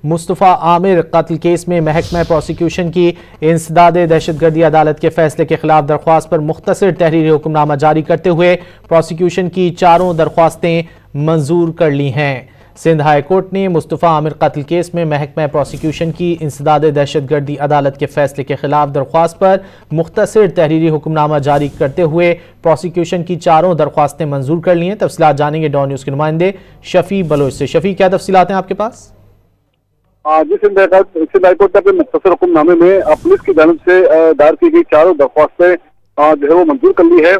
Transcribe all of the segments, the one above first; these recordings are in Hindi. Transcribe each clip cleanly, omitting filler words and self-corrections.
मुस्तफ़ा आमिर कत्ल केस में महकमा प्रोसिक्यूशन की इंसदाद दहशतगर्दी अदालत के फैसले के खिलाफ दरख्वास्त पर मुख्तसर तहरीरी हुक्मनामा जारी करते हुए प्रोसिक्यूशन की चारों दरख्वास्तें मंजूर कर ली हैं। सिंध हाई कोर्ट ने मुस्तफ़ा आमिर कत्ल केस में महकमा प्रोसिक्यूशन की इंसदाद दहशतगर्दी अदालत के फैसले के खिलाफ दरख्वास्त पर मुख्तसर तहरीरी हुक्मनामा जारी करते हुए प्रोसिक्यूशन की चारों दरख्वास्तें मंजूर कर ली हैं। तफसीलात जानेंगे डॉन न्यूज़ के नुमाइंदे शफी बलोच से। शफी, क्या तफसीलात हैं आपके पास? जी, सिंध हाईकोर्ट के मुख्तसर हुक्मनामे में पुलिस की जानिब से दायर की गई चारों दरख्वास्तें जो है वो मंजूर कर ली है।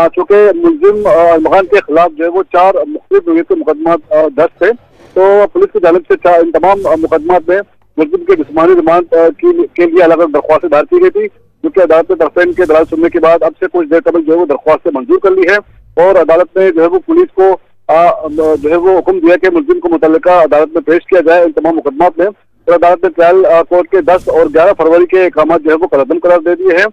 चूंकि मुलजिम अरमगान के खिलाफ जो है वो 4 मुख्तलिफ नोयत के मुकदमा दर्ज थे, तो पुलिस की जानिब से इन तमाम मुकदमात में मुलजिम के जिस्मानी रिमांड के लिए अलग अलग दरख्वास्तें दायर की गई थी, जो कि अदालत ने तरफेन के दलाल सुनने के बाद अब से कुछ देर कबल जो है वो दरख्वास्तें मंजूर कर ली है। और अदालत ने जो है वो पुलिस को जो है वो हुक्म दिया कि मुलजिम को मुतल्लिका अदालत में पेश किया जाए इन तमाम मुकदमात में। और अदालत ने ट्रायल कोर्ट के 10 और 11 फरवरी के अहकाम जो है वो कलअदम करार दे दिए हैं।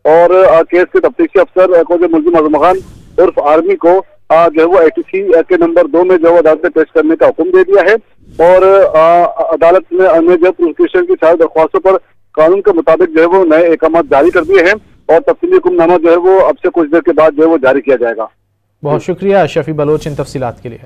और केस के तफ्तीशी अफसर को जो मुलजिम अरमगान उर्फ आर्मी को जो है वो ITC के नंबर 2 में जो अदालत में पेश करने का हुक्म दे दिया है। और अदालत ने अन्य जो प्रोसिक्यूशन की 4 दरख्वास्तों पर कानून के मुताबिक जो है वो नए अहकाम जारी कर दिए हैं और तफसीली हुक्मनामा जो है वो अब से कुछ देर के बाद जो है वो जारी किया जाएगा। बहुत शुक्रिया शफी बलोच इन तफसीलात के लिए।